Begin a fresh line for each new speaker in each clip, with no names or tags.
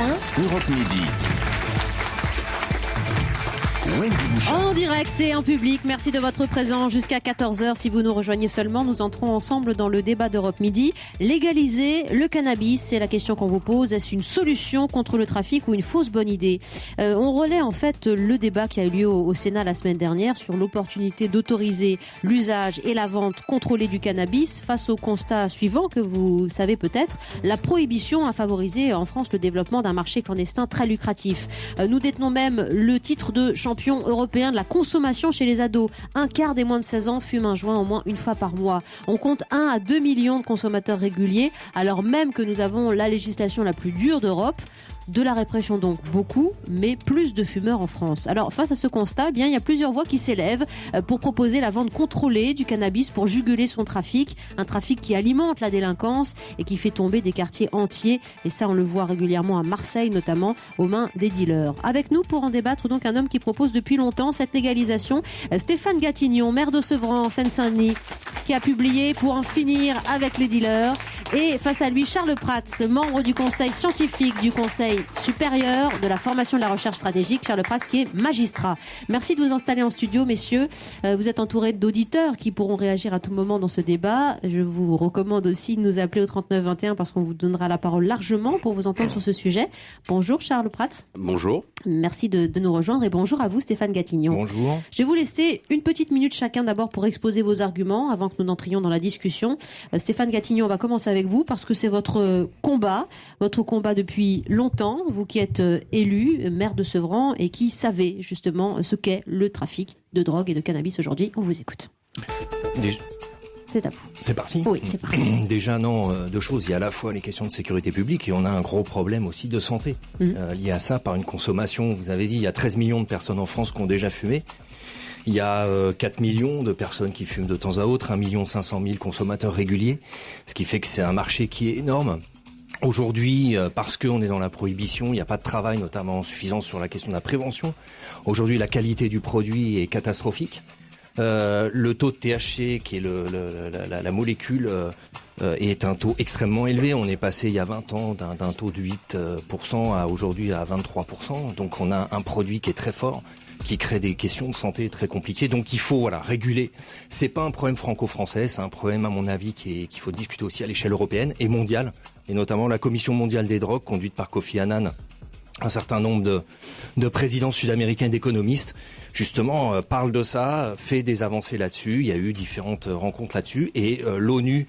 Europe Midi. Wendy Bouchard.
En direct et en public, merci de votre présence jusqu'à 14h. Si vous nous rejoignez seulement, nous entrons ensemble dans le débat d'Europe Midi. Légaliser le cannabis, c'est la question qu'on vous pose. Est-ce une solution contre le trafic ou une fausse bonne idée ? On relaie en fait le débat qui a eu lieu au Sénat la semaine dernière sur l'opportunité d'autoriser l'usage et la vente contrôlée du cannabis face au constat suivant que vous savez peut-être. La prohibition a favorisé en France le développement d'un marché clandestin très lucratif. Nous détenons même le titre de champion européen de la consommation chez les ados. Un quart des moins de 16 ans fument un joint au moins une fois par mois. On compte 1 à 2 millions de consommateurs réguliers, alors même que nous avons la législation la plus dure d'Europe. De la répression donc beaucoup, mais plus de fumeurs en France. Alors face à ce constat, il y a plusieurs voix qui s'élèvent pour proposer la vente contrôlée du cannabis pour juguler son trafic. Un trafic qui alimente la délinquance et qui fait tomber des quartiers entiers. Et ça, on le voit régulièrement à Marseille, notamment aux mains des dealers. Avec nous pour en débattre, donc un homme qui propose depuis longtemps cette légalisation, Stéphane Gatignon, maire de Sevran, en Seine-Saint-Denis, qui a publié pour en finir avec les dealers. Et face à lui, Charles Prats, membre du conseil scientifique du conseil supérieur de la formation et de la recherche stratégique. Charles Prats qui est magistrat. Merci de vous installer en studio, messieurs. Vous êtes entourés d'auditeurs qui pourront réagir à tout moment dans ce débat. Je vous recommande aussi de nous appeler au 3921 parce qu'on vous donnera la parole largement pour vous entendre sur ce sujet. Bonjour Charles Prats.
Bonjour.
Merci de nous rejoindre et bonjour à vous Stéphane Gatignon.
Bonjour.
Je vais vous laisser une petite minute chacun d'abord pour exposer vos arguments avant que nous n'entrions dans la discussion. Stéphane Gatignon, on va commencer avec vous parce que c'est votre combat depuis longtemps. Vous qui êtes élu, maire de Sevran et qui savez justement ce qu'est le trafic de drogue et de cannabis aujourd'hui. On vous écoute. C'est à vous.
C'est parti ?
Oui, c'est parti.
Déjà, deux choses. Il y a à la fois les questions de sécurité publique et on a un gros problème aussi de santé lié à ça par une consommation. Vous avez dit, il y a 13 millions de personnes en France qui ont déjà fumé. Il y a 4 millions de personnes qui fument de temps à autre, 1 500 000 consommateurs réguliers, ce qui fait que c'est un marché qui est énorme. Aujourd'hui, parce qu'on est dans la prohibition, il n'y a pas de travail notamment suffisant sur la question de la prévention. Aujourd'hui, la qualité du produit est catastrophique. Le taux de THC, qui est la molécule, est un taux extrêmement élevé. On est passé il y a 20 ans d'un taux de 8% à aujourd'hui à 23%. Donc on a un produit qui est très fort, qui crée des questions de santé très compliquées. Donc il faut réguler. C'est pas un problème franco-français, c'est un problème à mon avis qu'il faut discuter aussi à l'échelle européenne et mondiale. Et notamment la Commission mondiale des drogues, conduite par Kofi Annan, un certain nombre de présidents sud-américains et d'économistes, justement, parlent de ça, fait des avancées là-dessus. Il y a eu différentes rencontres là-dessus. Et l'ONU,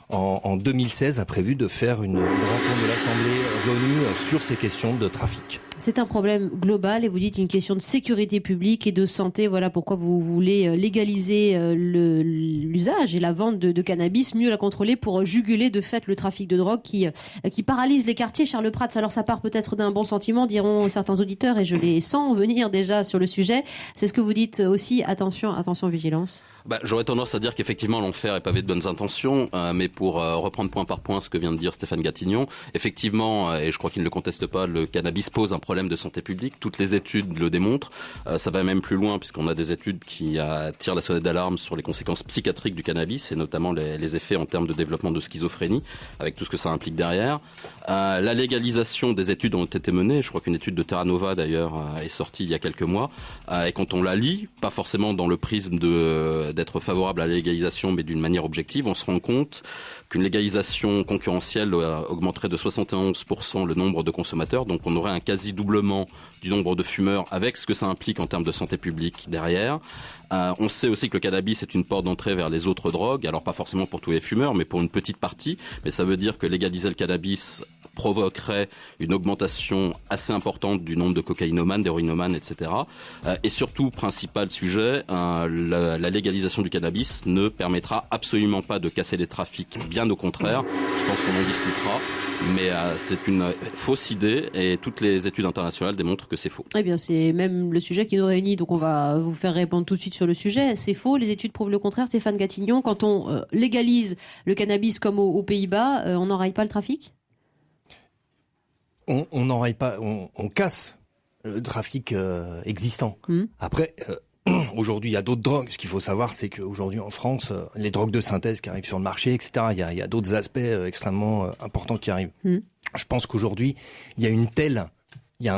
en 2016, a prévu de faire une rencontre de l'Assemblée de l'ONU sur ces questions de trafic.
C'est un problème global et vous dites une question de sécurité publique et de santé. Voilà pourquoi vous voulez légaliser l'usage et la vente de cannabis, mieux la contrôler pour juguler de fait le trafic de drogue qui paralyse les quartiers. Charles Prats, alors ça part peut-être d'un bon sentiment, diront certains auditeurs, et je les sens venir déjà sur le sujet. C'est ce que vous dites aussi, attention, vigilance.
J'aurais tendance à dire qu'effectivement l'enfer est pavé de bonnes intentions, mais pour reprendre point par point ce que vient de dire Stéphane Gatignon, effectivement, et je crois qu'il ne le conteste pas, le cannabis pose un problème de santé publique. Toutes les études le démontrent. Ça va même plus loin puisqu'on a des études qui tirent la sonnette d'alarme sur les conséquences psychiatriques du cannabis et notamment les effets en termes de développement de schizophrénie avec tout ce que ça implique derrière. La légalisation des études ont été menées. Je crois qu'une étude de Terra Nova d'ailleurs est sortie il y a quelques mois. Et quand on la lit, pas forcément dans le prisme d'être favorable à la légalisation mais d'une manière objective, on se rend compte qu'une légalisation concurrentielle augmenterait de 71% le nombre de consommateurs. Donc on aurait un quasi-doublement du nombre de fumeurs avec ce que ça implique en termes de santé publique derrière. On sait aussi que le cannabis est une porte d'entrée vers les autres drogues. Alors pas forcément pour tous les fumeurs, mais pour une petite partie. Mais ça veut dire que légaliser le cannabis provoquerait une augmentation assez importante du nombre de cocaïnomanes, d'héroïnomanes, etc. Et surtout, principal sujet, la légalisation du cannabis ne permettra absolument pas de casser les trafics, bien au contraire. Je pense qu'on en discutera, mais c'est une fausse idée et toutes les études internationales démontrent que c'est faux.
Eh bien, c'est même le sujet qui nous réunit, donc on va vous faire répondre tout de suite sur le sujet. C'est faux, les études prouvent le contraire. Stéphane Gatignon, quand on légalise le cannabis comme aux Pays-Bas, on n'enraye pas le trafic ?
On n'enraye pas, on casse le trafic existant. Après, aujourd'hui, il y a d'autres drogues. Ce qu'il faut savoir, c'est qu'aujourd'hui, en France, les drogues de synthèse qui arrivent sur le marché, etc., il y a d'autres aspects extrêmement importants qui arrivent. Je pense qu'aujourd'hui, il y a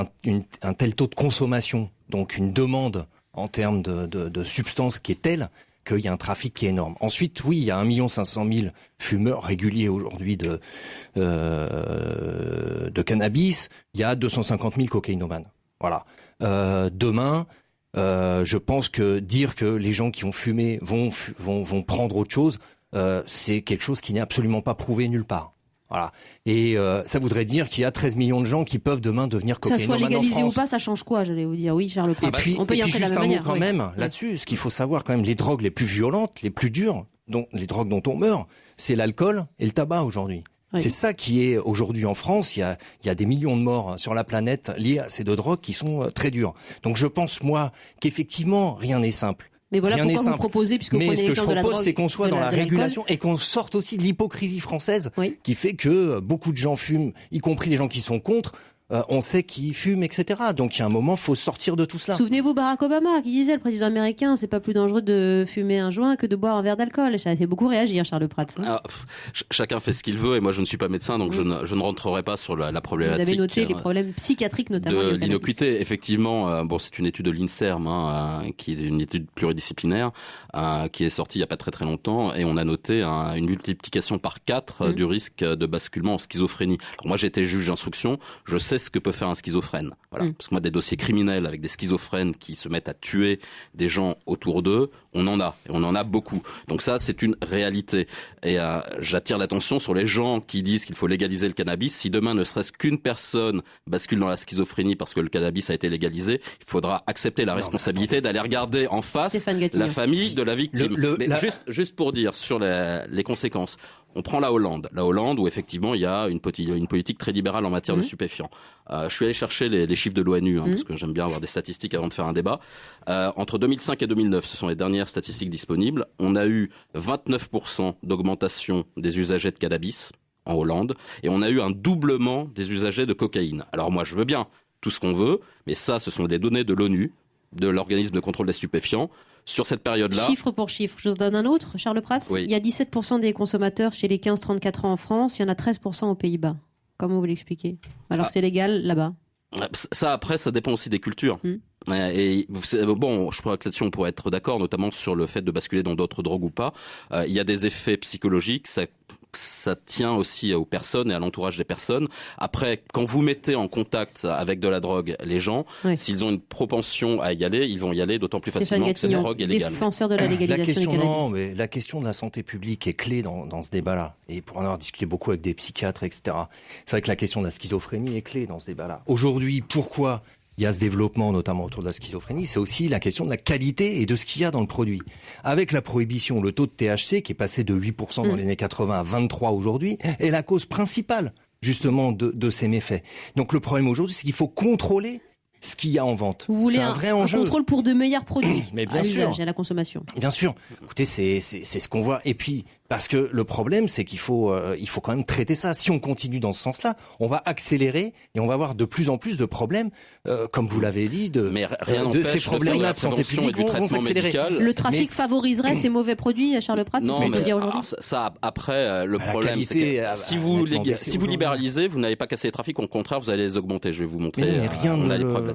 un tel taux de consommation, donc une demande en termes de substances qui est telle qu'il y a un trafic qui est énorme. Ensuite, oui, il y a 1 500 000 fumeurs réguliers aujourd'hui de cannabis. Il y a 250 000 cocaïnomanes. Voilà. Demain, je pense que dire que les gens qui ont fumé vont prendre autre chose, c'est quelque chose qui n'est absolument pas prouvé nulle part. Voilà. Et ça voudrait dire qu'il y a 13 millions de gens qui peuvent demain devenir cocaïnomanes en France.
Que ça soit légalisé ou pas, ça change quoi, j'allais vous dire. Oui, Charles Prats.
On peut y entrer de la même manière. Quand même, là-dessus, ce qu'il faut savoir quand même, les drogues les plus violentes, les plus dures, les drogues dont on meurt, c'est l'alcool et le tabac aujourd'hui. Oui. C'est ça qui est aujourd'hui en France. Il y a des millions de morts sur la planète liés à ces deux drogues qui sont très dures. Donc je pense, moi, qu'effectivement, rien n'est simple.
Mais voilà pourquoi vous proposez, puisque vous prenez l'exemple de la drogue. Mais ce que je propose,
c'est qu'on soit dans la régulation et qu'on sorte aussi de l'hypocrisie française, qui fait que beaucoup de gens fument, y compris les gens qui sont contre. On sait qui fume, etc. Donc il y a un moment, faut sortir de tout cela.
Souvenez-vous Barack Obama qui disait, le président américain, c'est pas plus dangereux de fumer un joint que de boire un verre d'alcool. Ça a fait beaucoup réagir, Charles Prats.
Chacun fait ce qu'il veut, et moi je ne suis pas médecin, donc je ne rentrerai pas sur la problématique.
Vous avez noté les problèmes psychiatriques notamment.
De l'innocuité, effectivement. C'est une étude de l'INSERM, qui est une étude pluridisciplinaire, qui est sortie il n'y a pas très très longtemps, et on a noté une multiplication par 4 du risque de basculement en schizophrénie. Alors, moi j'étais juge d'instruction, je sais ce que peut faire un schizophrène. Voilà. Parce que moi, des dossiers criminels avec des schizophrènes qui se mettent à tuer des gens autour d'eux, on en a. Et on en a beaucoup. Donc ça, c'est une réalité. Et j'attire l'attention sur les gens qui disent qu'il faut légaliser le cannabis. Si demain, ne serait-ce qu'une personne bascule dans la schizophrénie parce que le cannabis a été légalisé, il faudra accepter la responsabilité d'aller regarder en face la famille de la victime. Juste pour dire sur les conséquences. On prend la Hollande où effectivement il y a une politique très libérale en matière de stupéfiants. Je suis allé chercher les chiffres de l'ONU, parce que j'aime bien avoir des statistiques avant de faire un débat. Entre 2005 et 2009, ce sont les dernières statistiques disponibles, on a eu 29% d'augmentation des usagers de cannabis en Hollande, et on a eu un doublement des usagers de cocaïne. Alors moi je veux bien tout ce qu'on veut, mais ça ce sont les données de l'ONU, de l'organisme de contrôle des stupéfiants. Sur cette période-là...
Chiffre pour chiffre. Je vous en donne un autre, Charles Prats. Oui. Il y a 17% des consommateurs chez les 15-34 ans en France. Il y en a 13% aux Pays-Bas. Comment vous l'expliquez? Alors que c'est légal là-bas.
Ça, après, ça dépend aussi des cultures. Et bon, je crois que là-dessus on pourrait être d'accord, notamment sur le fait de basculer dans d'autres drogues ou pas. Il y a des effets psychologiques, ça tient aussi aux personnes et à l'entourage des personnes. Après, quand vous mettez en contact avec de la drogue les gens, s'ils ont une propension à y aller, ils vont y aller d'autant plus facilement que cette drogue est légale.
Défenseur de la légalisation du cannabis.
Non, mais la question de la santé publique est clé dans ce débat-là. Et pour en avoir discuté beaucoup avec des psychiatres, etc. C'est vrai que la question de la schizophrénie est clé dans ce débat-là. Aujourd'hui, pourquoi il y a ce développement, notamment autour de la schizophrénie, c'est aussi la question de la qualité et de ce qu'il y a dans le produit. Avec la prohibition, le taux de THC, qui est passé de 8% dans les années 80 à 23% aujourd'hui, est la cause principale, justement, de ces méfaits. Donc le problème aujourd'hui, c'est qu'il faut contrôler ce qu'il y a en vente.
Vous voulez un vrai enjeu. Un contrôle pour de meilleurs produits
mais bien
à
sûr.
l'usage et à la consommation.
Bien sûr. Écoutez, c'est ce qu'on voit. Et puis, parce que le problème, c'est qu'il faut quand même traiter ça. Si on continue dans ce sens-là, on va accélérer et on va avoir de plus en plus de problèmes, comme vous l'avez dit, de ces problèmes-là de santé publique vont s'accélérer.
Le trafic favoriserait ces mauvais produits, Charles Prats,
non, mais dire aujourd'hui. Ça, après, le problème, c'est que si vous libéralisez, vous n'avez pas cassé les trafics. Au contraire, vous allez les augmenter. Je vais vous montrer. On a les preuves là-dessus.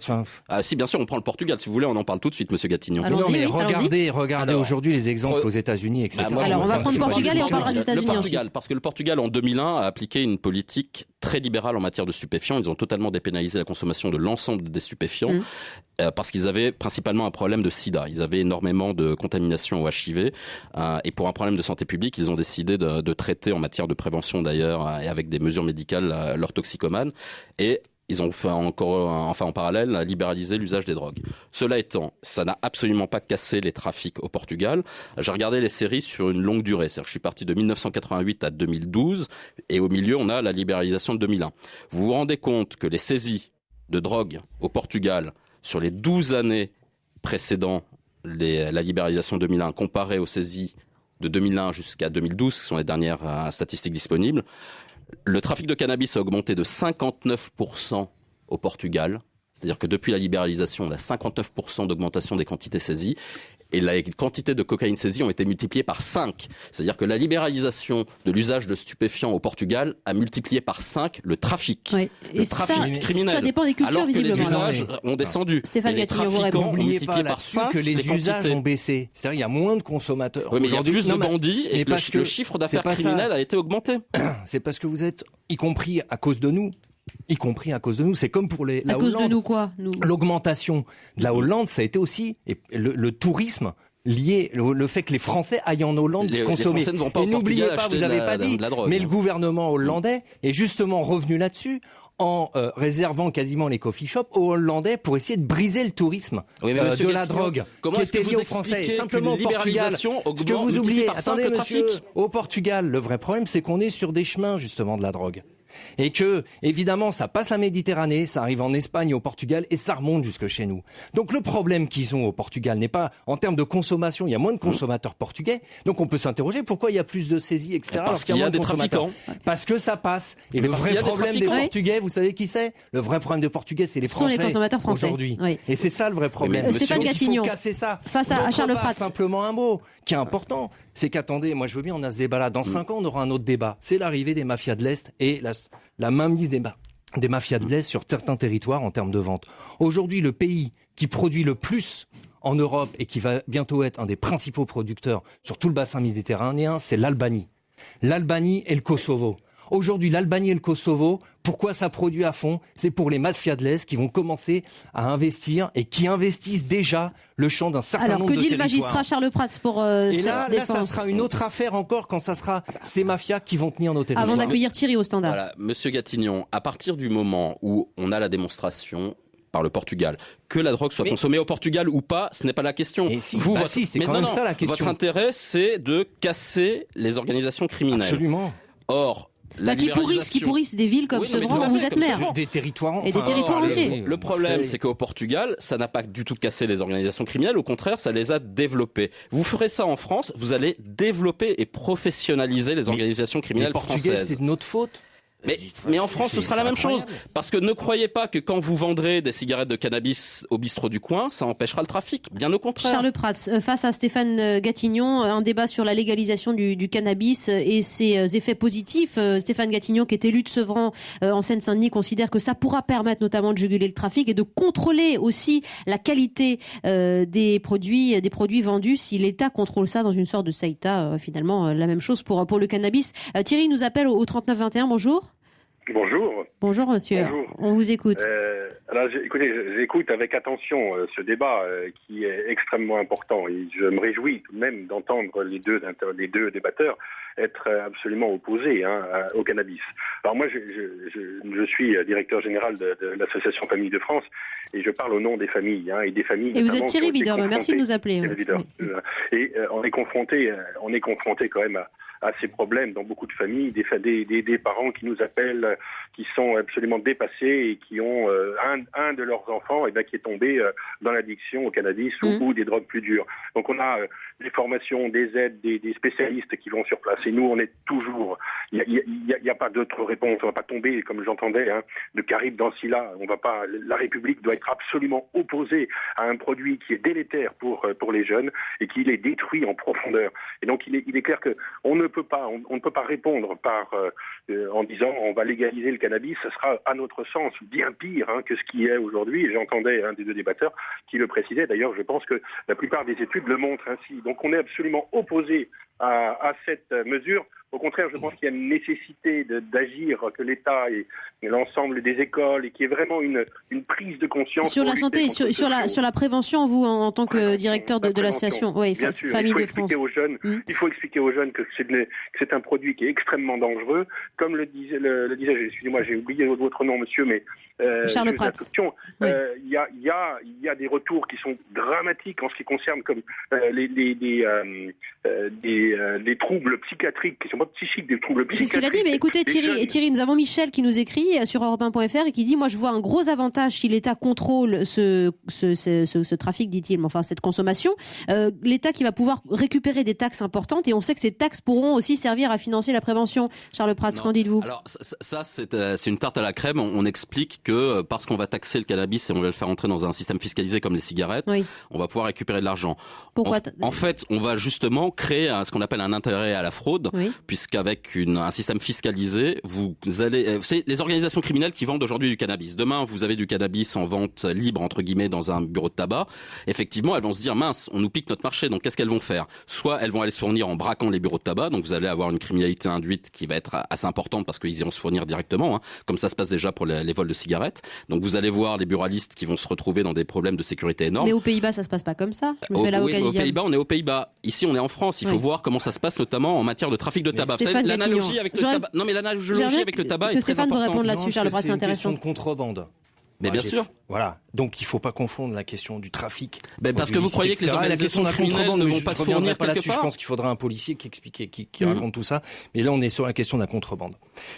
Si, bien sûr, on prend le Portugal. Si vous voulez, on en parle tout de suite, Monsieur Gattignon.
Non, mais regardez aujourd'hui les exemples aux États-Unis, etc.
Alors, on va prendre Portugal et on parlera des États-Unis.
Le Portugal, parce que le Portugal en 2001 a appliqué une politique très libérale en matière de stupéfiants. Ils ont totalement dépénalisé la consommation de l'ensemble des stupéfiants parce qu'ils avaient principalement un problème de sida. Ils avaient énormément de contamination au HIV et pour un problème de santé publique, ils ont décidé de traiter en matière de prévention d'ailleurs et avec des mesures médicales leurs toxicomanes et ils ont fait en parallèle libéraliser l'usage des drogues. Cela étant, ça n'a absolument pas cassé les trafics au Portugal. J'ai regardé les séries sur une longue durée. C'est-à-dire que je suis parti de 1988 à 2012 et au milieu, on a la libéralisation de 2001. Vous vous rendez compte que les saisies de drogue au Portugal sur les 12 années précédant la libéralisation de 2001 comparées aux saisies de 2001 jusqu'à 2012, qui sont les dernières statistiques disponibles, le trafic de cannabis a augmenté de 59% au Portugal. C'est-à-dire que depuis la libéralisation, on a 59% d'augmentation des quantités saisies. et la quantité de cocaïne saisie ont été multipliées par 5. C'est-à-dire que la libéralisation de l'usage de stupéfiants au Portugal a multiplié par 5 le trafic.
Oui.
Le trafic criminel.
Ça dépend des cultures,
alors que
visiblement.
les usages ont descendu.
Stéphane Gatignon, vous répondez.
N'oubliez pas là-dessus que les usages ont baissé. C'est-à-dire il y a moins de consommateurs.
Oui, mais il y a plus de
Non, mais-
bandits et
mais parce que
le chiffre d'affaires
c'est pas ça.
criminel a été augmenté.
C'est parce que vous êtes, y compris à cause de nous. C'est comme pour la
À cause
Hollande.
de nous, quoi nous.
L'augmentation de la Hollande, ça a été aussi le tourisme lié, le fait que les Français aillent en Hollande
Les
consommer.
Français ne vont pas
Et
au
n'oubliez
Portugal
pas,
acheter
vous n'avez
de
pas dit,
la drogue.
mais le gouvernement hollandais est justement revenu là-dessus en réservant quasiment les coffee shops aux Hollandais pour essayer de briser le tourisme
Oui, mais monsieur
de la
Gatignon,
drogue
comment
qui
est-ce que
était lié
vous
aux Français.
expliquez
Simplement au
qu'une
Portugal,
libéralisation
ce que vous
multiplie
oubliez,
par 5
attendez
le
monsieur,
trafic.
au Portugal, le vrai problème c'est qu'on est sur des chemins justement de la drogue. Et que, évidemment, ça passe la Méditerranée, ça arrive en Espagne, au Portugal, et ça remonte jusque chez nous. Donc le problème qu'ils ont au Portugal n'est pas, en termes de consommation, il y a moins de consommateurs portugais, donc on peut s'interroger pourquoi il y a plus de saisies, etc.
Parce qu'il y a
moins de
des
consommateurs.
trafiquants.
Parce que ça passe. Et le
parce
vrai
qu'il y a des
problème des
trafiquants.
Portugais, vous savez qui c'est? Le vrai problème des Portugais, c'est les
Ce sont les
Français.
consommateurs français.
Aujourd'hui.
Oui.
Et c'est ça le vrai problème.
mais
Stéphane
Donc,
Gatignon,
il faut casser ça.
face à
D'autre
Charles
part,
Prats.
simplement un mot qui est important, c'est qu'attendez, moi je veux bien, on a ce débat-là. Dans 5 ans, on aura un autre débat. C'est l'arrivée des mafias de l'Est et la mainmise des mafias de l'Est sur certains territoires en termes de vente. Aujourd'hui, le pays qui produit le plus en Europe et qui va bientôt être un des principaux producteurs sur tout le bassin méditerranéen, c'est l'Albanie. L'Albanie et le Kosovo. Aujourd'hui, l'Albanie et le Kosovo, pourquoi ça produit à fond? C'est pour les mafias de l'Est qui vont commencer à investir et qui investissent déjà le champ d'un certain
Alors,
nombre
que
de
dit le
territoires.
magistrat Charles Prats pour
Et
cette
là, ça
défense
sera une autre affaire encore quand ça sera ces mafias qui vont tenir nos territoires.
Avant d'accueillir Thierry au standard.
Voilà, Monsieur Gatignon, à partir du moment où on a la démonstration par le Portugal que la drogue soit consommée au Portugal ou pas, ce n'est pas la question.
Et si, c'est quand même ça la question.
Votre intérêt, c'est de casser les organisations criminelles.
Absolument.
Or, la
Qui pourrissent des villes comme
Oui, non, mais
Sevran
tout à
dont vous
fait,
êtes
comme
maire.
Sevran.
Des territoires
Et des territoires entiers.
Le problème, c'est qu'au Portugal, ça n'a pas du tout cassé les organisations criminelles. Au contraire, ça les a développées. Vous ferez ça en France, vous allez développer et professionnaliser les organisations criminelles
Les Portugais,
françaises.
c'est de notre faute.
Mais en France, ce sera la même chose. Parce que ne croyez pas que quand vous vendrez des cigarettes de cannabis au bistrot du coin, ça empêchera le trafic. Bien au contraire.
Charles Prats, face à Stéphane Gatignon, un débat sur la légalisation du cannabis et ses effets positifs. Stéphane Gatignon, qui est élu de Sevran en Seine-Saint-Denis, considère que ça pourra permettre notamment de juguler le trafic et de contrôler aussi la qualité des produits vendus si l'État contrôle ça dans une sorte de SAITA. Finalement, la même chose pour le cannabis. Thierry nous appelle au 3921. Bonjour.
Bonjour.
Bonjour monsieur,
Bonjour.
On vous écoute.
Alors, écoutez, j'écoute avec attention ce débat qui est extrêmement important et je me réjouis tout de même d'entendre les deux débatteurs être absolument opposés au cannabis. Alors moi, je suis directeur général de l'association Famille de France et je parle au nom des familles et des familles.
Et vous êtes Thierry Vidor, merci de nous appeler.
Et on est confronté quand même à ces problèmes dans beaucoup de familles, des parents qui nous appellent, qui sont absolument dépassés et qui ont un de leurs enfants qui est tombé dans l'addiction au cannabis ou des drogues plus dures. Donc on a des formations, des aides, des spécialistes qui vont sur place. Et nous, on est toujours... Il n'y a pas d'autre réponse. On ne va pas tomber, comme j'entendais, de Carib dans Scylla. On va pas... La République doit être absolument opposée à un produit qui est délétère pour les jeunes et qui les détruit en profondeur. Et donc, il est clair qu'on ne peut pas répondre en disant on va légaliser le cannabis. Ce sera, à notre sens, bien pire que ce qui est aujourd'hui. Et j'entendais un des deux débatteurs qui le précisait. D'ailleurs, je pense que la plupart des études le montrent ainsi. Donc, on est absolument opposé à cette mesure. Au contraire, je pense qu'il y a une nécessité d'agir, que l'État et l'ensemble des écoles, et qu'il y ait vraiment une prise de conscience.
Sur la santé et sur la prévention, vous, en tant que directeur de l'association,
bien sûr,
Famille de France.
Il faut expliquer aux jeunes que c'est un produit qui est extrêmement dangereux. Comme le disait, excusez-moi, j'ai oublié votre nom, monsieur, mais
Charles Prats.
Il y a des retours qui sont dramatiques en ce qui concerne comme les troubles psychiatriques qui sont simplement psychiques, des troubles
C'est ce qu'il a dit,
psychiatriques.
mais écoutez
Des jeunes.
Thierry, nous avons Michel qui nous écrit sur Europe1.fr et qui dit, moi je vois un gros avantage si l'État contrôle ce trafic, dit-il, mais enfin cette consommation, l'État qui va pouvoir récupérer des taxes importantes et on sait que ces taxes pourront aussi servir à financer la prévention. Charles Prats, qu'en dites-vous?
Alors ça c'est une tarte à la crème. On explique que parce qu'on va taxer le cannabis et on va le faire entrer dans un système fiscalisé comme les cigarettes,
Oui.
on va pouvoir récupérer de l'argent.
Pourquoi
En fait, on va justement créer ce qu'on appelle un intérêt à la fraude,
Oui.
puisqu'avec un système fiscalisé, vous allez... C'est les organisations criminelles qui vendent aujourd'hui du cannabis. Demain, vous avez du cannabis en vente libre, entre guillemets, dans un bureau de tabac. Effectivement, elles vont se dire, mince, on nous pique notre marché, donc qu'est-ce qu'elles vont faire? Soit elles vont aller se fournir en braquant les bureaux de tabac, donc vous allez avoir une criminalité induite qui va être assez importante parce qu'ils iront se fournir directement, comme ça se passe déjà pour les vols de cigarettes. Donc vous allez voir les buralistes qui vont se retrouver dans des problèmes de sécurité énormes.
Mais aux Pays-Bas, ça se passe pas comme ça. Je me fais l'avocat du
aux
diable.
Pays-Bas, on est aux Pays-Bas. Ici, on est en France. Il faut
Oui.
voir comment ça se passe, notamment en matière de trafic de tabac. Vous savez,
Stéphane
l'analogie
Gatillon.
avec le
J'aurais-
tabac. Non, mais l'analogie
J'aimerais
avec le tabac
que
est très
Stéphane veut
importante.
répondre là-dessus, Charles Prats, c'est
C'est une question
intéressant.
de contrebande.
Mais bien sûr.
Voilà. Donc il faut pas confondre la question du trafic.
Parce que vous croyez que les
la question
organisations
de la
criminelles
contrebande
ne
mais
vont
je
pas se
reviendrai
fournir
pas
quelque
là-dessus. Je
part.
pense qu'il faudrait un policier qui explique, qui raconte tout ça. Mais là, on est sur la question de la contrebande.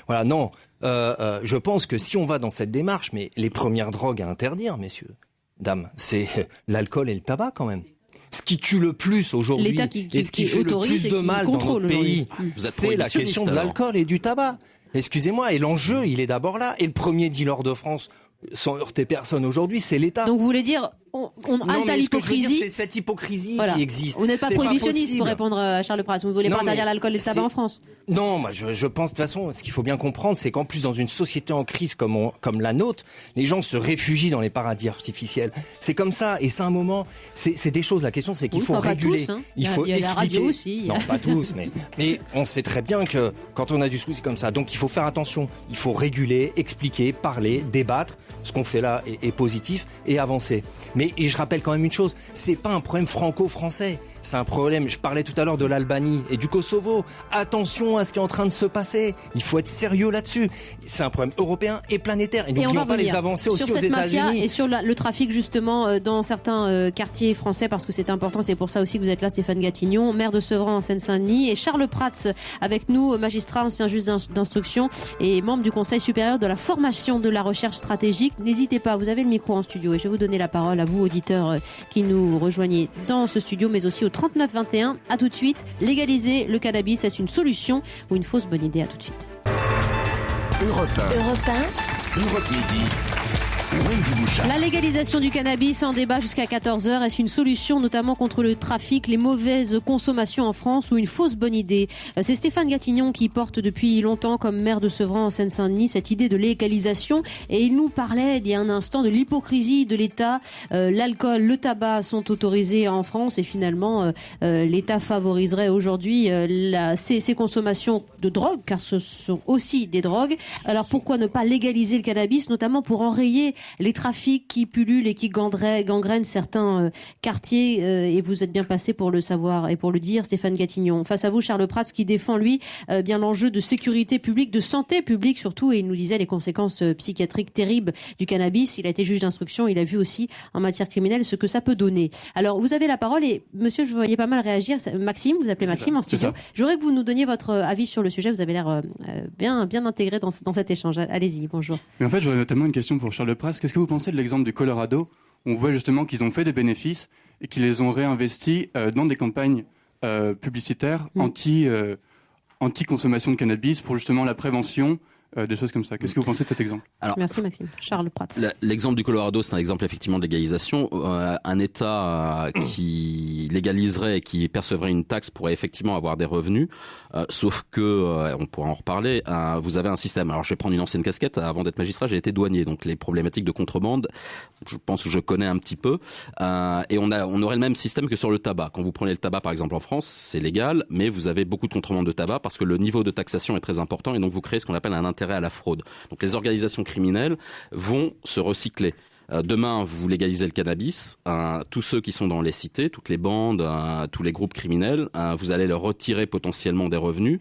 Voilà. Non. Je pense que si on va dans cette démarche, mais les premières drogues à interdire, messieurs, dames, c'est l'alcool et le tabac quand même. Ce qui tue le plus aujourd'hui
L'État qui
et ce qui fait le
autorise
plus
et
de
qui
mal dans
contrôle
notre pays,
aujourd'hui.
Vous êtes
c'est la
prohibitionniste,
question de
alors.
l'alcool et du tabac. Excusez-moi, et l'enjeu, il est d'abord là. Et le premier dealer de France, sans heurter personne aujourd'hui, c'est l'État.
Donc vous voulez dire, on
Non,
halte à
mais ce que je veux dire,
l'hypocrisie.
c'est cette hypocrisie
Voilà.
qui existe.
Vous n'êtes pas
C'est
prohibitionniste
possible.
pour répondre à Charles Prats. Vous ne voulez
Non,
pas interdire
mais
l'alcool et le tabac
c'est-
en France.
Non, moi je pense de toute façon, ce qu'il faut bien comprendre, c'est qu'en plus dans une société en crise comme la nôtre, les gens se réfugient dans les paradis artificiels. C'est comme ça, et c'est un moment, c'est des choses. La question, c'est qu'il
Oui,
faut
enfin, pas
réguler,
tous, hein.
il faut
Il y a la
expliquer.
radio aussi.
Non, pas tous, mais on sait très bien que quand on a du souci comme ça, donc il faut faire attention. Il faut réguler, expliquer, parler, débattre. Ce qu'on fait là est positif et avancer. Mais et je rappelle quand même une chose, c'est pas un problème franco-français. C'est un problème, je parlais tout à l'heure de l'Albanie et du Kosovo. Attention à ce qui est en train de se passer. Il faut être sérieux là-dessus. C'est un problème européen et planétaire. Et
Et on va
n'oublions pas les
revenir
avancées aussi
sur
aux
cette mafia
États-Unis.
et sur le trafic justement dans certains quartiers français parce que c'est important. C'est pour ça aussi que vous êtes là, Stéphane Gatillon, maire de Sevran en Seine-Saint-Denis, et Charles Prats avec nous, magistrat, ancien juge d'instruction et membre du Conseil supérieur de la formation de la recherche stratégique. N'hésitez pas, vous avez le micro en studio et je vais vous donner la parole à vous, auditeurs qui nous rejoignez dans ce studio, mais aussi au 3921. À tout de suite. Légaliser le cannabis, est-ce une solution ou une fausse bonne idée? À tout de suite.
Europe 1,
Europe 1,
Europe Midi. Wendy Bouchard.
La légalisation du cannabis en débat jusqu'à 14h. Est-ce une solution notamment contre le trafic, les mauvaises consommations en France ou une fausse bonne idée? C'est Stéphane Gatillon qui porte depuis longtemps comme maire de Sevran en Seine-Saint-Denis cette idée de légalisation et il nous parlait il y a un instant de l'hypocrisie de l'État. L'alcool, le tabac sont autorisés en France et finalement l'État favoriserait aujourd'hui ces consommations de drogue car ce sont aussi des drogues. Alors pourquoi ne pas légaliser le cannabis, notamment pour enrayer les trafics qui pullulent et qui gangrènent certains quartiers, et vous êtes bien placé pour le savoir et pour le dire, Stéphane Gatillon. Face à vous, Charles Prats, qui défend, lui, bien l'enjeu de sécurité publique, de santé publique surtout, et il nous disait les conséquences psychiatriques terribles du cannabis. Il a été juge d'instruction, il a vu aussi en matière criminelle ce que ça peut donner. Alors, vous avez la parole, et monsieur, je vous voyais pas mal réagir. Maxime, vous appelez Maxime en studio. Je voudrais que vous nous donniez votre avis sur le sujet. Vous avez l'air bien intégré dans cet échange. Allez-y, bonjour.
Mais en fait, j'aurais notamment une question pour Charles Prats. Qu'est-ce que vous pensez de l'exemple du Colorado? On voit justement qu'ils ont fait des bénéfices et qu'ils les ont réinvestis dans des campagnes publicitaires anti-consommation de cannabis pour justement la prévention, des choses comme ça. Qu'est-ce que vous pensez de cet exemple?
Alors,
merci Maxime. Charles Prats.
L'exemple du Colorado, c'est un exemple effectivement de légalisation. Un État qui légaliserait et qui percevrait une taxe pourrait effectivement avoir des revenus, sauf que, on pourra en reparler, vous avez un système. Alors je vais prendre une ancienne casquette. Avant d'être magistrat, j'ai été douanier, donc les problématiques de contrebande, je pense que je connais un petit peu. Et on aurait le même système que sur le tabac. Quand vous prenez le tabac par exemple en France, c'est légal, mais vous avez beaucoup de contrebande de tabac parce que le niveau de taxation est très important et donc vous créez ce qu'on appelle un intérêt à la fraude. Donc les organisations criminelles vont se recycler. Demain, vous légalisez le cannabis. Tous ceux qui sont dans les cités, toutes les bandes, tous les groupes criminels, vous allez leur retirer potentiellement des revenus.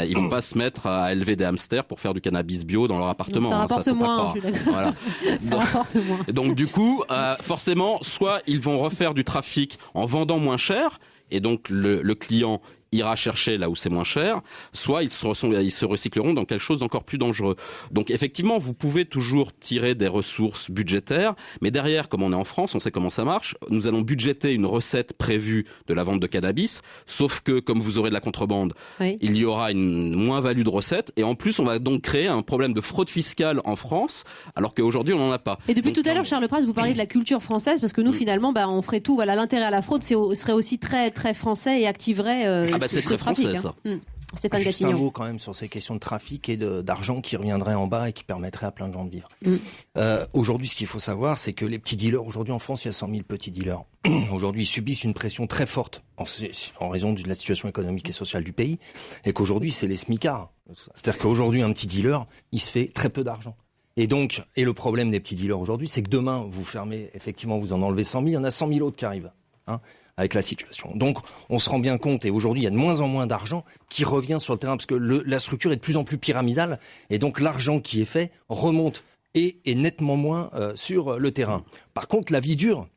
Ils vont pas se mettre à élever des hamsters pour faire du cannabis bio dans leur appartement.
Donc, ça rapporte
faut pas
moins.
croire.
Je suis d'accord.
Voilà.
Ça rapporte moins.
Donc du coup, forcément, soit ils vont refaire du trafic en vendant moins cher, et donc le client ira chercher là où c'est moins cher, soit ils se recycleront dans quelque chose d'encore plus dangereux. Donc effectivement, vous pouvez toujours tirer des ressources budgétaires, mais derrière, comme on est en France, on sait comment ça marche, nous allons budgéter une recette prévue de la vente de cannabis, sauf que comme vous aurez de la contrebande, il y aura une moins-value de recettes, et en plus on va donc créer un problème de fraude fiscale en France, alors qu'aujourd'hui on n'en a pas.
Et depuis tout à l'heure, Charles Prats, vous parlez de la culture française, parce que nous finalement, on ferait tout, l'intérêt à la fraude serait aussi très, très français et activerait
c'est très
trafic,
français, ça.
Stéphane
Juste
Gatignon.
un mot quand même sur ces questions de trafic et d'argent qui reviendrait en bas et qui permettrait à plein de gens de vivre. Aujourd'hui, ce qu'il faut savoir, c'est que les petits dealers, aujourd'hui en France, il y a 100 000 petits dealers. Aujourd'hui, ils subissent une pression très forte en raison de la situation économique et sociale du pays, et qu'aujourd'hui, c'est les smicards. C'est-à-dire qu'aujourd'hui, un petit dealer, il se fait très peu d'argent. Et donc, le problème des petits dealers aujourd'hui, c'est que demain, vous fermez, effectivement, vous en enlevez 100 000, il y en a 100 000 autres qui arrivent. Avec la situation. Donc, on se rend bien compte, et aujourd'hui, il y a de moins en moins d'argent qui revient sur le terrain, parce que la structure est de plus en plus pyramidale, et donc l'argent qui est fait remonte et est nettement moins sur le terrain. Par contre, la vie dure,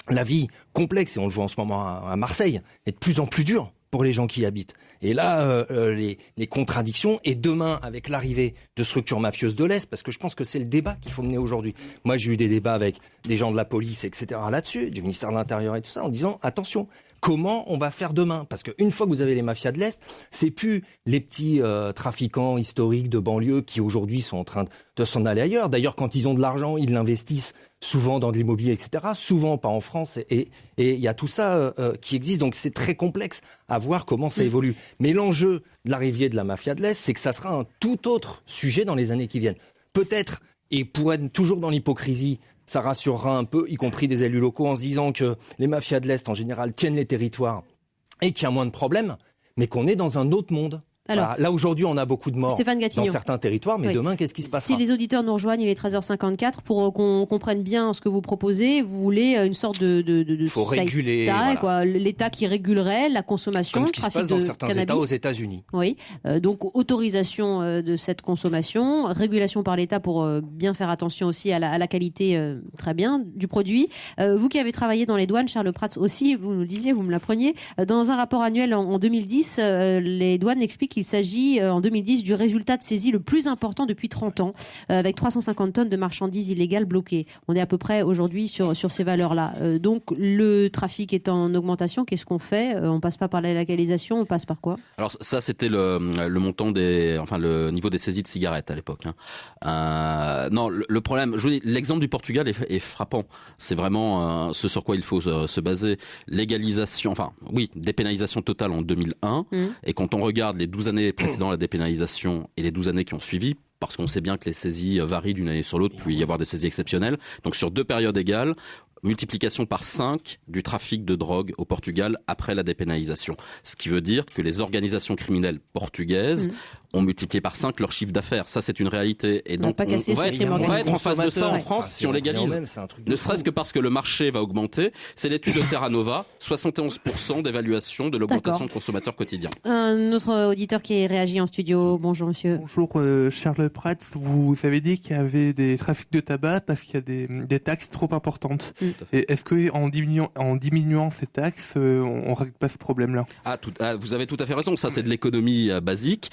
la vie complexe, et on le voit en ce moment à Marseille, est de plus en plus dure pour les gens qui y habitent. Et là, les contradictions, et demain, avec l'arrivée de structures mafieuses de l'Est, parce que je pense que c'est le débat qu'il faut mener aujourd'hui. Moi, j'ai eu des débats avec des gens de la police, etc. là-dessus, du ministère de l'Intérieur et tout ça, en disant, attention, comment on va faire demain? Parce qu'une fois que vous avez les mafias de l'Est, c'est plus les petits trafiquants historiques de banlieue qui aujourd'hui sont en train de s'en aller ailleurs. D'ailleurs, quand ils ont de l'argent, ils l'investissent souvent dans de l'immobilier, etc. Souvent pas en France. Et il y a tout ça qui existe. Donc c'est très complexe à voir comment ça évolue. Mais l'enjeu de l'arrivée de la mafia de l'Est, c'est que ça sera un tout autre sujet dans les années qui viennent. Peut-être, et pour être toujours dans l'hypocrisie, ça rassurera un peu, y compris des élus locaux, en se disant que les mafias de l'Est, en général, tiennent les territoires et qu'il y a moins de problèmes, mais qu'on est dans un autre monde.
Alors,
voilà. Là, aujourd'hui, on a beaucoup de morts dans certains territoires, mais demain, qu'est-ce qui se passera?
Si les auditeurs nous rejoignent, il est 13h54, pour qu'on comprenne bien ce que vous proposez, vous voulez une sorte de
faut réguler,
État, quoi, l'État qui régulerait la consommation,
comme ce qui se passe dans certains États aux États-Unis.
Oui, donc autorisation de cette consommation, régulation par l'État pour bien faire attention aussi à la qualité, très bien, du produit. Vous qui avez travaillé dans les douanes, Charles Prats aussi, vous nous le disiez, vous me l'appreniez, dans un rapport annuel en 2010, les douanes expliquent qu'il s'agit en 2010 du résultat de saisie le plus important depuis 30 ans, avec 350 tonnes de marchandises illégales bloquées. On est à peu près aujourd'hui sur ces valeurs-là. Donc le trafic est en augmentation, qu'est-ce qu'on fait? On passe pas par la légalisation, on passe par quoi?
Alors ça, c'était le montant le niveau des saisies de cigarettes à l'époque. Non, le problème, je vous dis, l'exemple du Portugal est frappant. C'est vraiment ce sur quoi il faut se baser. Légalisation, dépénalisation totale en 2001. Et quand on regarde les 12 années précédant la dépénalisation et les 12 années qui ont suivi, parce qu'on sait bien que les saisies varient d'une année sur l'autre, puis y avoir des saisies exceptionnelles. Donc sur 2 périodes égales, multiplication par 5 du trafic de drogue au Portugal après la dépénalisation. Ce qui veut dire que les organisations criminelles portugaises ont multiplié par 5 leur chiffre d'affaires. Ça, c'est une réalité. Et donc, on va être en face de ça en France si on légalise. Ne serait-ce que parce que le marché va augmenter. C'est l'étude de Terra Nova, 71% d'évaluation de l'augmentation de consommateurs quotidiens.
Un autre auditeur qui réagit en studio. Bonjour, monsieur.
Bonjour, Charles Prats. Vous avez dit qu'il y avait des trafics de tabac parce qu'il y a des taxes trop importantes. Et est-ce que en diminuant ces taxes, on règle pas ce problème-là?
Vous avez tout à fait raison. Ça, c'est de l'économie basique.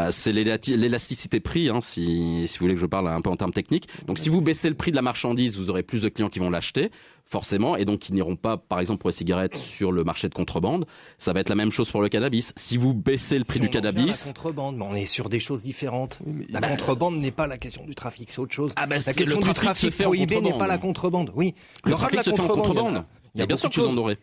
C'est l'élasticité prix, si vous voulez que je parle un peu en termes techniques. Donc, si vous baissez le prix de la marchandise, vous aurez plus de clients qui vont l'acheter, forcément, et donc qui n'iront pas, par exemple, pour les cigarettes sur le marché de contrebande. Ça va être la même chose pour le cannabis. Si vous baissez le prix du cannabis,
la contrebande, mais on est sur des choses différentes. La contrebande n'est pas la question du trafic, c'est autre chose.
La
question du trafic prohibé n'est pas la contrebande. Oui,
le trafic se fait en contrebande. Il y a bien sûr que vous en aurez.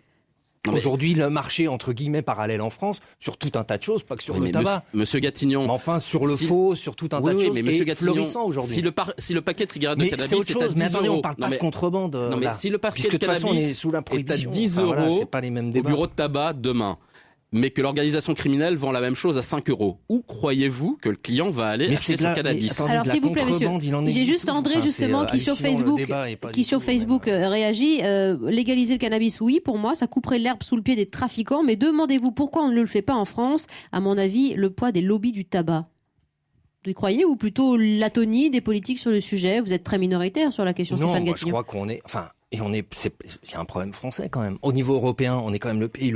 Aujourd'hui, le marché, entre guillemets, parallèle en France, sur tout un tas de choses, pas que sur le tabac.
Monsieur Gatignon.
Mais enfin, sur le faux, sur tout un tas de choses,
mais Monsieur Gatignon,
florissant aujourd'hui.
Si le paquet de cigarettes de cannabis
c'est autre chose, mais attendez, on parle pas de contrebande.
Non, mais si le paquet de
cannabis
on
est sous la prohibition,
est à 10 euros au bureau de tabac demain, mais que l'organisation criminelle vend la même chose à 5 euros. Où croyez-vous que le client va aller acheter son cannabis?
Alors, s'il vous plaît, monsieur, j'ai juste André, justement, qui sur Facebook réagit. Légaliser le cannabis, oui, pour moi, ça couperait l'herbe sous le pied des trafiquants, mais demandez-vous pourquoi on ne le fait pas en France. À mon avis, le poids des lobbies du tabac. Vous y croyez, ou plutôt l'atonie des politiques sur le sujet? Vous êtes très minoritaire sur la question, Stéphane Gatignon.
Je crois qu'on est, il y a un problème français quand même. Au niveau européen, on est quand même le pays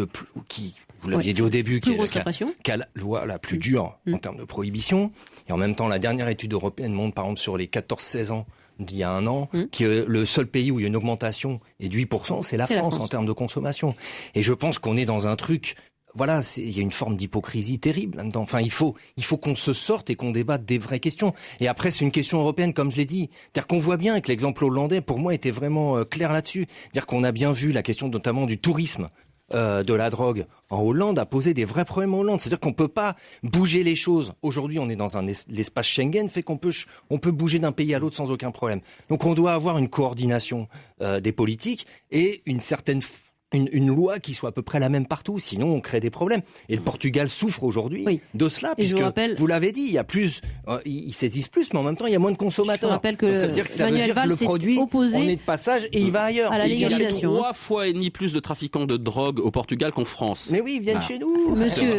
vous l'aviez dit au début, qui est la loi la plus dure en termes de prohibition. Et en même temps, la dernière étude européenne montre, par exemple, sur les 14-16 ans, d'il y a un an, que le seul pays où il y a une augmentation est de 8%, c'est la France en termes de consommation. Et je pense qu'on est dans un truc, voilà, il y a une forme d'hypocrisie terrible là-dedans. Enfin, il faut qu'on se sorte et qu'on débatte des vraies questions. Et après, c'est une question européenne, comme je l'ai dit. C'est-à-dire qu'on voit bien que l'exemple hollandais, pour moi, était vraiment clair là-dessus. C'est-à-dire qu'on a bien vu la question notamment du tourisme de la drogue en Hollande a posé des vrais problèmes en Hollande. C'est-à-dire qu'on peut pas bouger les choses. Aujourd'hui, on est dans l'espace Schengen, fait qu'on peut bouger d'un pays à l'autre sans aucun problème. Donc on doit avoir une coordination des politiques et une loi qui soit à peu près la même partout, sinon on crée des problèmes. Et le Portugal souffre aujourd'hui de cela, puisque vous l'avez dit, il y a plus, ils saisissent plus, mais en même temps il y a moins de consommateurs.
Je rappelle que
ça veut dire que le produit, on est de passage et il va ailleurs.
À la légalisation.
Il y a 3 fois et demi plus de trafiquants de drogue au Portugal qu'en France.
Mais oui, ils viennent chez nous.
Monsieur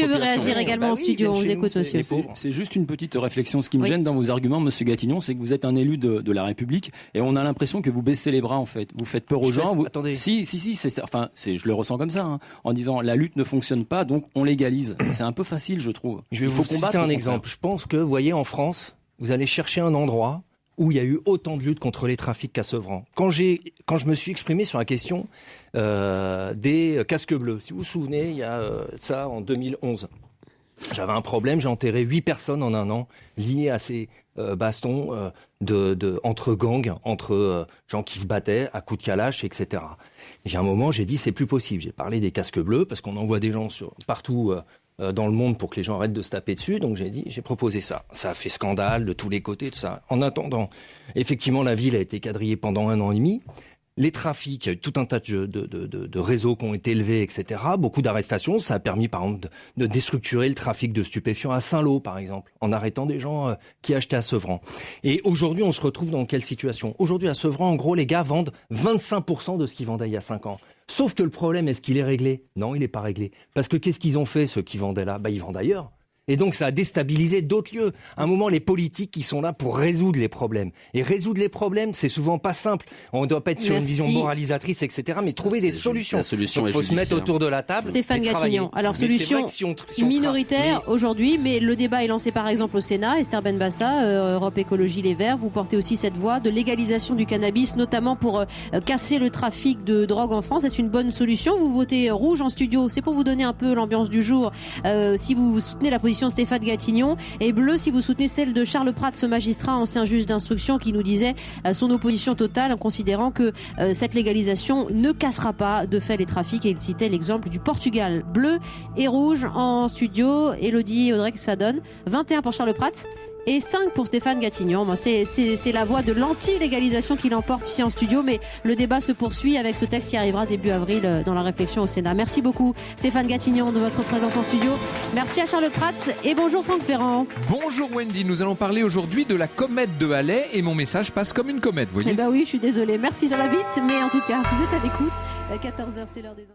veut réagir également au studio. On vous écoute, monsieur.
C'est juste une petite réflexion. Ce qui me gêne dans vos arguments, monsieur Gattignon, c'est que vous êtes un élu de la République et on a l'impression que vous baissez les bras en fait. Vous faites peur aux gens.
Attendez.
Si, je le ressens comme ça, en disant la lutte ne fonctionne pas, donc on légalise. C'est un peu facile, je trouve.
Je vais vous citer un exemple. Je pense que, vous voyez, en France, vous allez chercher un endroit où il y a eu autant de lutte contre les trafics qu'à Sevran. Quand je me suis exprimé sur la question des casques bleus, si vous vous souvenez, il y a ça en 2011. J'avais un problème, j'ai enterré 8 personnes en un an liées à ces bastons entre gangs, entre gens qui se battaient à coups de calache, etc. J'ai un moment, j'ai dit c'est plus possible. J'ai parlé des casques bleus parce qu'on envoie des gens partout dans le monde pour que les gens arrêtent de se taper dessus. Donc j'ai proposé ça. Ça a fait scandale de tous les côtés, tout ça. En attendant, effectivement, la ville a été quadrillée pendant 1 an et demi. Les trafics, tout un tas de réseaux qui ont été élevés, etc. Beaucoup d'arrestations. Ça a permis, par exemple, de déstructurer le trafic de stupéfiants à Saint-Lô, par exemple, en arrêtant des gens qui achetaient à Sevran. Et aujourd'hui, on se retrouve dans quelle situation ? Aujourd'hui, à Sevran, en gros, les gars vendent 25% de ce qu'ils vendaient il y a 5 ans. Sauf que le problème, est-ce qu'il est réglé ? Non, il n'est pas réglé. Parce que qu'est-ce qu'ils ont fait, ceux qui vendaient là ? Ils vendent ailleurs. Et donc, ça a déstabilisé d'autres lieux. À un moment, les politiques qui sont là pour résoudre les problèmes. Et résoudre les problèmes, c'est souvent pas simple. On ne doit pas être sur une vision moralisatrice, etc. Mais trouver des solutions.
La solution
il faut se mettre autour de la table.
Stéphane Gattignon. Alors, solution minoritaire aujourd'hui, mais le débat est lancé par exemple au Sénat. Esther Benbassa, Europe Écologie Les Verts, vous portez aussi cette voix de légalisation du cannabis, notamment pour casser le trafic de drogue en France. Est-ce une bonne solution ? Vous votez rouge en studio. C'est pour vous donner un peu l'ambiance du jour. Si vous soutenez la position Stéphane Gattignon, et bleu si vous soutenez celle de Charles Prats, ce magistrat ancien juge d'instruction qui nous disait son opposition totale en considérant que cette légalisation ne cassera pas de fait les trafics, et il citait l'exemple du Portugal. Bleu et rouge en studio. Élodie Audrey, que ça donne 21 pour Charles Prats et 5 pour Stéphane Gattignon. C'est la voix de l'anti-légalisation qui l'emporte ici en studio, mais le débat se poursuit avec ce texte qui arrivera début avril dans la réflexion au Sénat. Merci beaucoup Stéphane Gattignon de votre présence en studio. Merci à Charles Prats et bonjour Franck Ferrand.
Bonjour Wendy, nous allons parler aujourd'hui de la comète de Halley et mon message passe comme une comète, vous voyez.
Eh ben oui, je suis désolée. Merci, ça va vite, mais en tout cas, vous êtes à l'écoute. 14h, c'est l'heure des